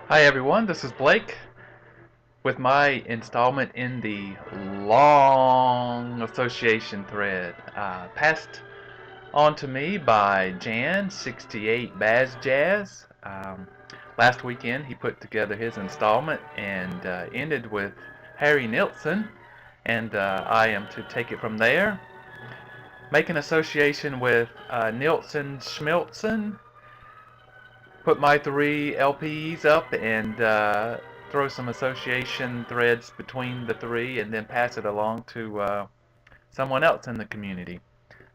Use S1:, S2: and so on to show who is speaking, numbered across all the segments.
S1: Hi everyone, this is Blake with my installment in the Loooooooooooong Association thread, passed on to me by Jan68 Baz Jazz. Last weekend he put together his installment and ended with Harry Nilsson, and I am to take it from there. Make an association with Nilsson Schmiltson. Put my 3 LPs up and throw some association threads between the 3 and then pass it along to someone else in the community.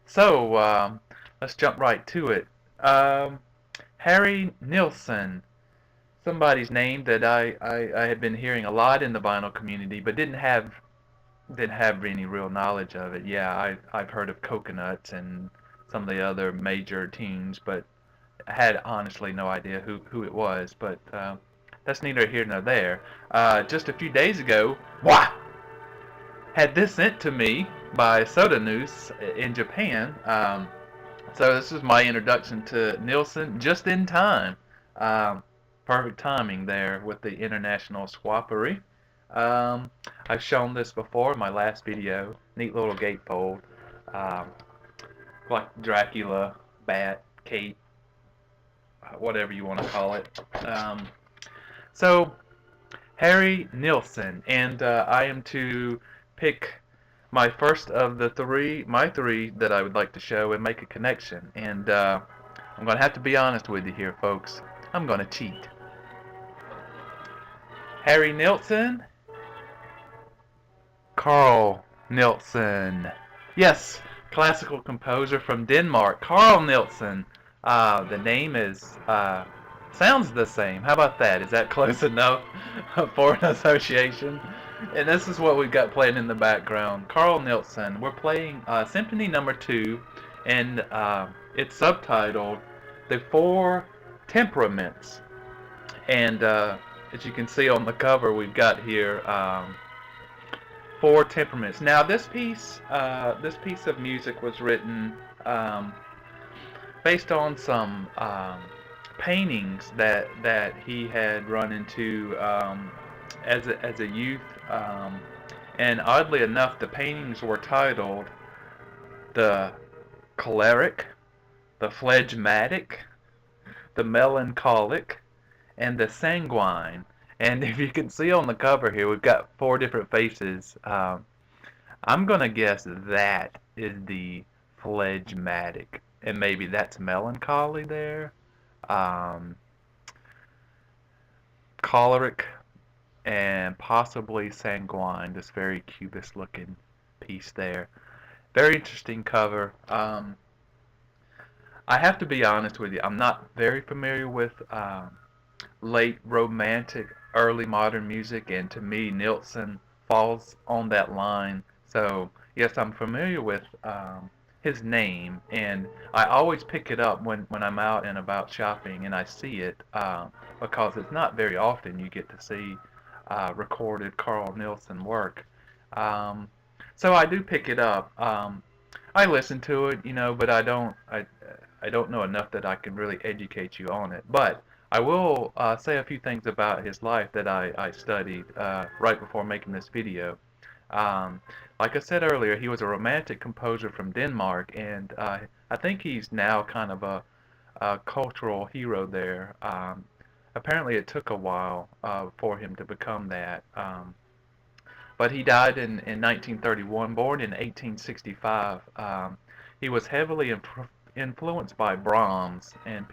S1: So let's jump right to it. Harry Nilsson, somebody's name that I had been hearing a lot in the vinyl community, but didn't have any real knowledge of it. Yeah, I've heard of Coconuts and some of the other major tunes, but I had honestly no idea who it was, but that's neither here nor there. Just a few days ago, had this sent to me by Soda News in Japan. So this is my introduction to Nilsson just in time. Perfect timing there with the international swappery. I've shown this before in my last video. Neat little gatefold. Like Dracula, bat, cape, whatever you want to call it. So Harry Nilsson, and I am to pick my first of the my three that I would like to show and make a connection. And I'm going to have to be honest with you here, folks. I'm going to cheat. Harry Nilsson, Carl Nilsson. Yes, classical composer from Denmark, Carl Nilsson. The name is sounds the same. How about that? Is that close enough for an association? And this is what we've got playing in the background. Carl Nilsson. We're playing Symphony Number 2, and it's subtitled "The Four Temperaments." And as you can see on the cover, we've got here 4 temperaments. Now, this piece of music was written based on some paintings that he had run into as a youth, and oddly enough, the paintings were titled "The Choleric," "The Phlegmatic," "The Melancholic," and "The Sanguine." And if you can see on the cover here, we've got 4 different faces. I'm gonna guess that is the phlegmatic, and maybe that's melancholy there. Choleric, and possibly sanguine. This very cubist looking piece there. Very interesting cover. I have to be honest with you, I'm not very familiar with late romantic, early modern music, and to me Nilsson falls on that line. So yes, I'm familiar with his name, and I always pick it up when I'm out and about shopping and I see it, because it's not very often you get to see recorded Carl Nilsson work. So I do pick it up. I listen to it, but I don't know enough that I can really educate you on it. But I will say a few things about his life that I studied right before making this video. Like I said earlier, he was a romantic composer from Denmark, and I think he's now kind of a cultural hero there. Apparently it took a while for him to become that. But he died in 1931, born in 1865. He was heavily influenced by Brahms, and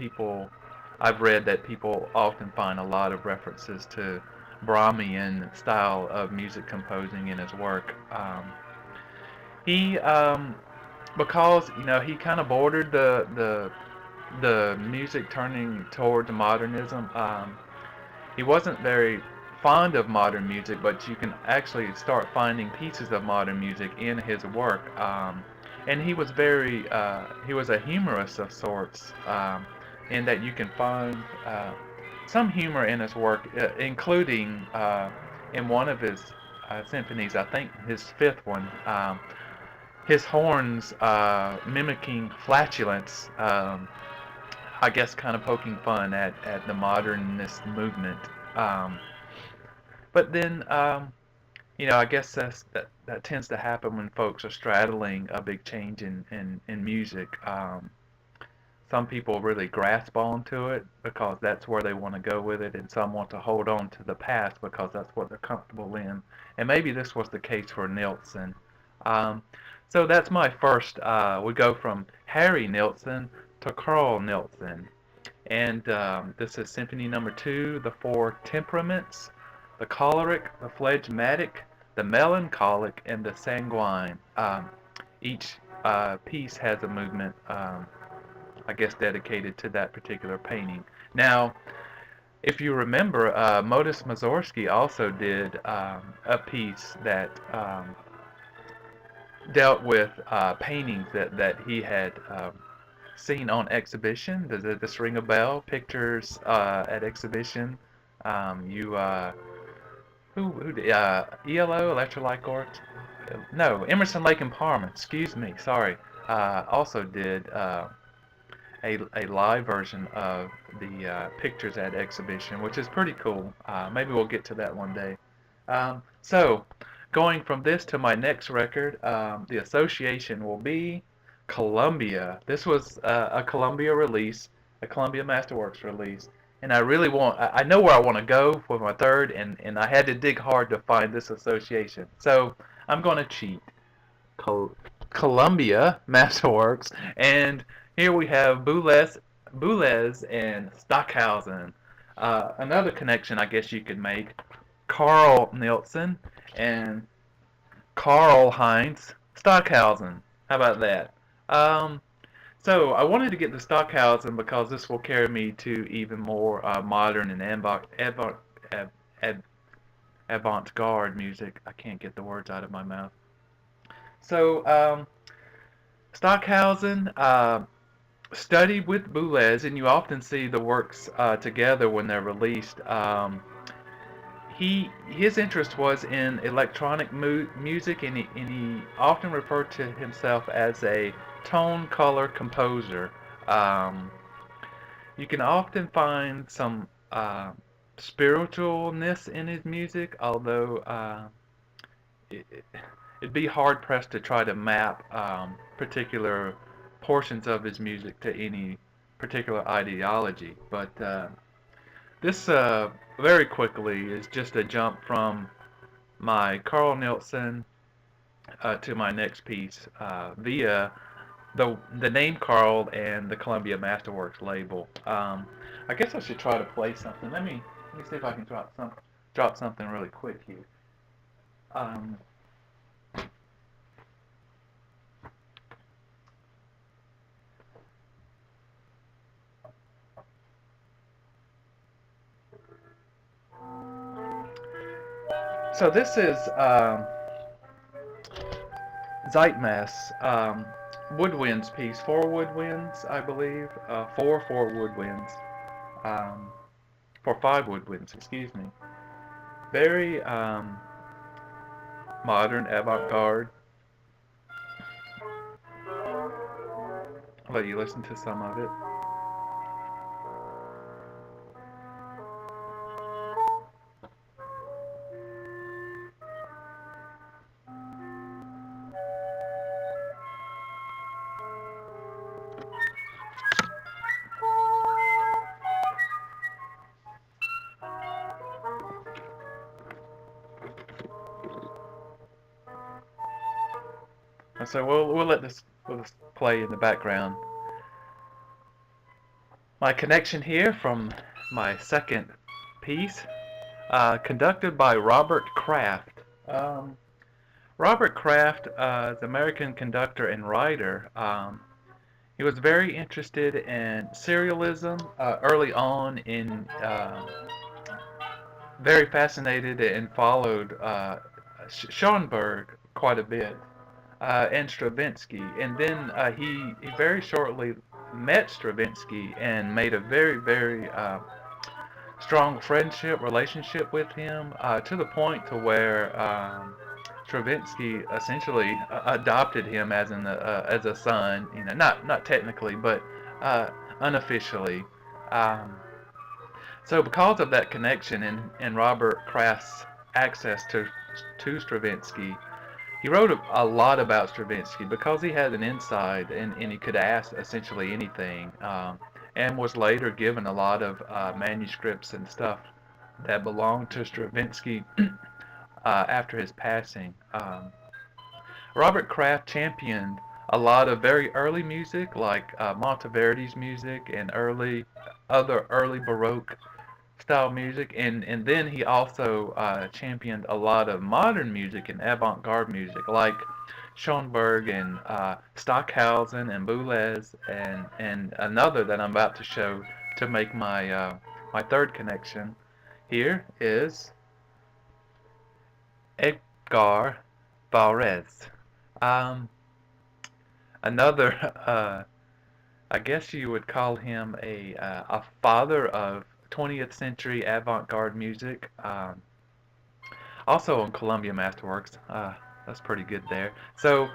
S1: I've read that people often find a lot of references to Brahmian style of music composing in his work. He, because he kind of bordered the music turning towards modernism. He wasn't very fond of modern music, but you can actually start finding pieces of modern music in his work. And he was he was a humorist of sorts, in that you can find some humor in his work, including in one of his symphonies, I think his 5th one, his horns mimicking flatulence, I guess kind of poking fun at the modernist movement Um, but then, I guess that tends to happen when folks are straddling a big change in music. Some people really grasp onto it because that's where they want to go with it, and some want to hold on to the past because that's what they're comfortable in. And maybe this was the case for Nilsson. Um, so that's my first. We go from Harry Nilsson to Carl Nilsson, and this is Symphony Number 2, the four temperaments: the choleric, the phlegmatic, the melancholic, and the sanguine. Each piece has a movement. I guess dedicated to that particular painting. Now, if you remember, Modest Mussorgsky also did a piece that dealt with paintings that he had seen on exhibition. Does this ring a bell? Pictures at exhibition. You who did, ELO Electrolyte Art? No, Emerson Lake and Palmer. Excuse me. Sorry. Also did. A live version of the pictures at exhibition, which is pretty cool. Maybe we'll get to that one day. So, going from this to my next record, the association will be Columbia. This was a Columbia release, a Columbia Masterworks release, and I know where I want to go for my third, and I had to dig hard to find this association. So, I'm going to cheat. Columbia Masterworks, and here we have Boulez and Stockhausen. Another connection I guess you could make: Carl Nilsson and Karl Heinz Stockhausen. How about that? Um, so I wanted to get the Stockhausen because this will carry me to even more modern and avant-garde music. I can't get the words out of my mouth. So Stockhausen studied with Boulez, and you often see the works together when they're released. His interest was in electronic music, and he often referred to himself as a tone color composer. Um, you can often find some spiritualness in his music, although it, it'd be hard pressed to try to map particular portions of his music to any particular ideology. But this very quickly is just a jump from my Carl Nilsson to my next piece via the name Carl and the Columbia Masterworks label. I guess I should try to play something. Let me see if I can drop something really quick here. Um, so this is Zeitmess woodwinds piece, four woodwinds, I believe, four woodwinds, for five woodwinds, excuse me. Very modern, avant-garde. I'll let you listen to some of it. And so we'll let this play in the background. My connection here from my second piece, conducted by Robert Kraft. Robert Kraft is an American conductor and writer. He was very interested in serialism early on in very fascinated and followed Schoenberg quite a bit, and Stravinsky. And then he very shortly met Stravinsky and made a very strong relationship with him, to the point to where Stravinsky essentially adopted him as a son. Not technically, but unofficially. Um, So because of that connection and Robert Kraft's access to Stravinsky, he wrote a lot about Stravinsky because he had an insight and he could ask essentially anything, and was later given a lot of manuscripts and stuff that belonged to Stravinsky after his passing. Robert Kraft championed a lot of very early music, like Monteverdi's music and other early Baroque style music, and then he also championed a lot of modern music and avant-garde music, like Schoenberg and Stockhausen and Boulez, and another that I'm about to show to make my third connection. Here is Edgar Varese. Um, another, I guess you would call him a father of 20th century avant-garde music. Also on Columbia Masterworks. That's pretty good there. So,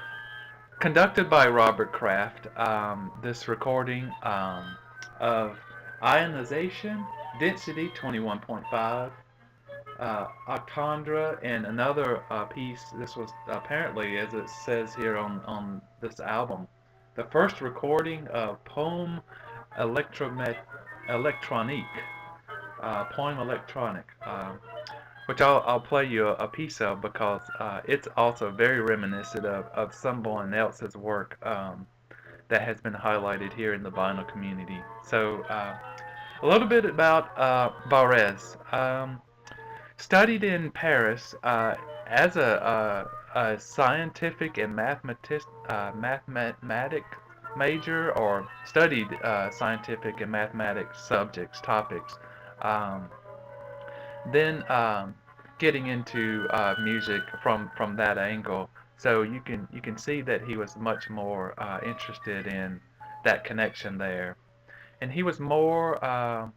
S1: conducted by Robert Kraft, this recording of ionization, density 21.5, Octandra, and another piece. This was apparently, as it says here on this album, the first recording of Poem Electronique, Poem Electronic, which I'll play you a piece of because it's also very reminiscent of someone else's work that has been highlighted here in the vinyl community. So a little bit about Varese. Studied in Paris as a scientific and mathematic major, or studied scientific and mathematics subjects, topics. Um, then getting into music from that angle, so you can see that he was much more interested in that connection there, and he was more uh,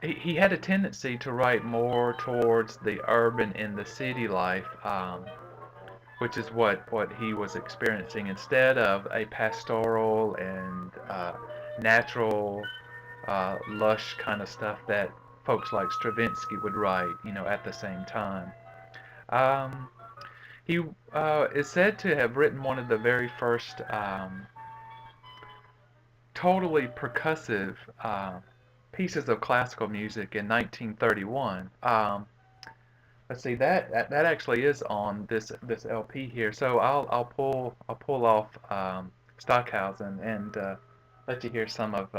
S1: he had a tendency to write more towards the urban and the city life, which is what he was experiencing, instead of a pastoral and natural, lush kind of stuff that folks like Stravinsky would write, at the same time. Um, he is said to have written one of the very first totally percussive pieces of classical music in 1931. Let's see, that actually is on this LP here. So I'll pull off Stockhausen and let you hear some of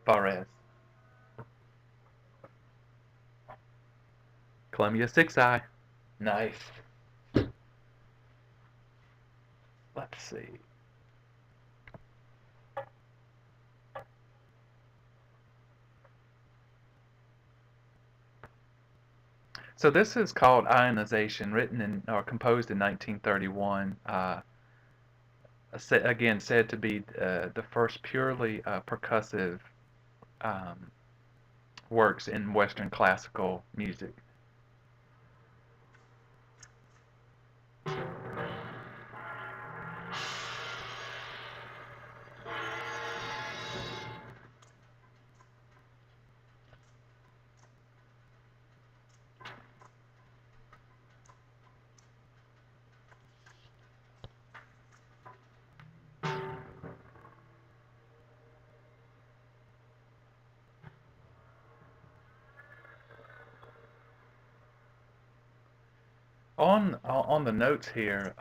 S1: Varese. Columbia 6i. Nice. Let's see. So this is called Ionization, written or composed in 1931. Again, said to be the first purely percussive um, works in Western classical music. On the notes here,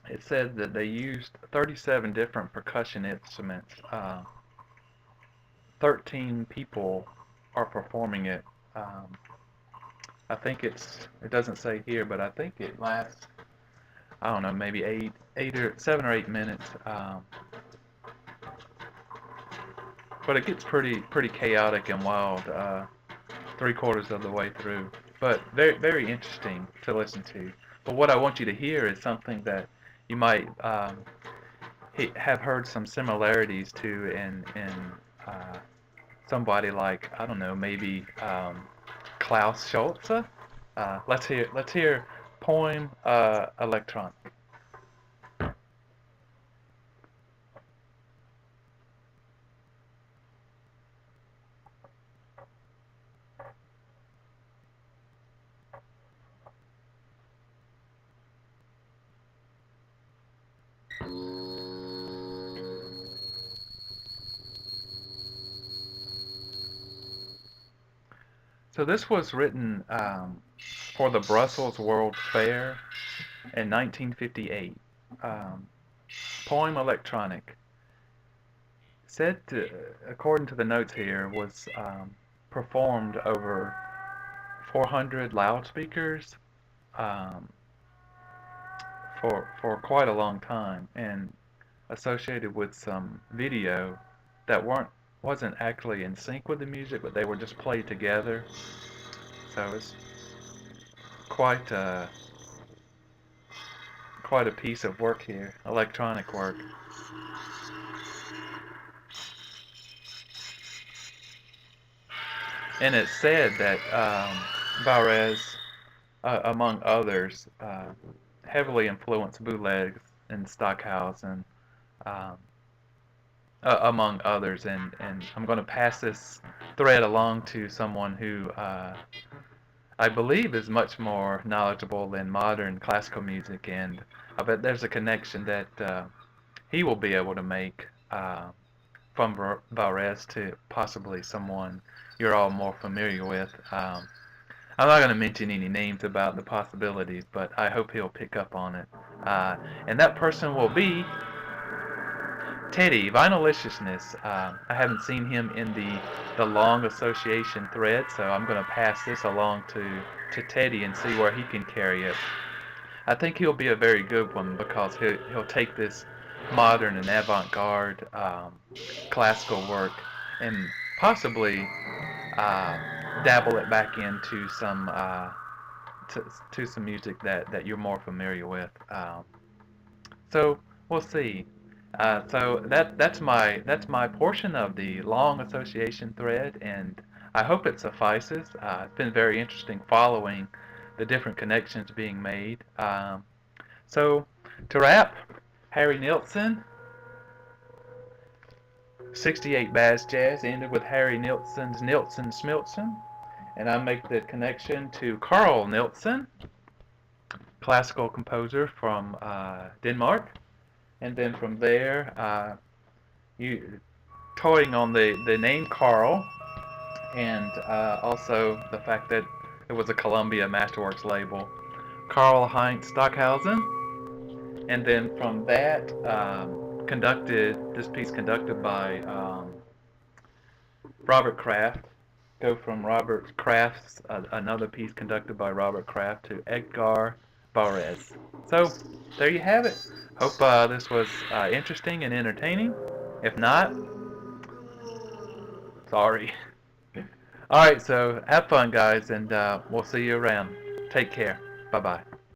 S1: it said that they used 37 different percussion instruments. 13 people are performing it. Um, I think it doesn't say here, but I think it lasts, I don't know, maybe 7 or 8 minutes. But it gets pretty chaotic and wild 3/4 of the way through. But very interesting to listen to. But what I want you to hear is something that you might have heard some similarities to in uh, somebody like, I don't know, maybe Klaus Schulze. Let's hear Poem Electron. So this was written for the Brussels World Fair in 1958. Um, Poem electronic. Said, according to the notes here, was performed over 400 loudspeakers um, for quite a long time, and associated with some video that wasn't actually in sync with the music, but they were just played together. So it's quite quite a piece of work here, electronic work. And it's said that Varese, among others, heavily influenced bootlegs and Stockhausen, um, among others. And I'm going to pass this thread along to someone who I believe is much more knowledgeable in modern classical music, and I bet there's a connection that he will be able to make from Varese to possibly someone you're all more familiar with. I'm not going to mention any names about the possibilities, but I hope he'll pick up on it. And that person will be Teddy, Vinyliciousness. I haven't seen him in the long association thread, so I'm going to pass this along to Teddy and see where he can carry it. I think he'll be a very good one because he'll take this modern and avant-garde classical work and possibly dabble it back into some to some music that you're more familiar with. So we'll see. So that's my portion of the long association thread, and I hope it suffices. It's been very interesting following the different connections being made. So to wrap, Harry Nilsson, 68 Baz Jazz ended with Harry Nilsson's Nilsson Smiltson, and I make the connection to Carl Nilsson, classical composer from Denmark. And then from there, you toying on the name Carl, and also the fact that it was a Columbia Masterworks label, Karl Heinz Stockhausen. And then from that, this piece conducted by Robert Kraft. Go from Robert Kraft's another piece conducted by Robert Kraft to Edgar Varese. So there you have it. Hope this was interesting and entertaining. If not, sorry. All right, so have fun, guys, and we'll see you around. Take care. Bye-bye.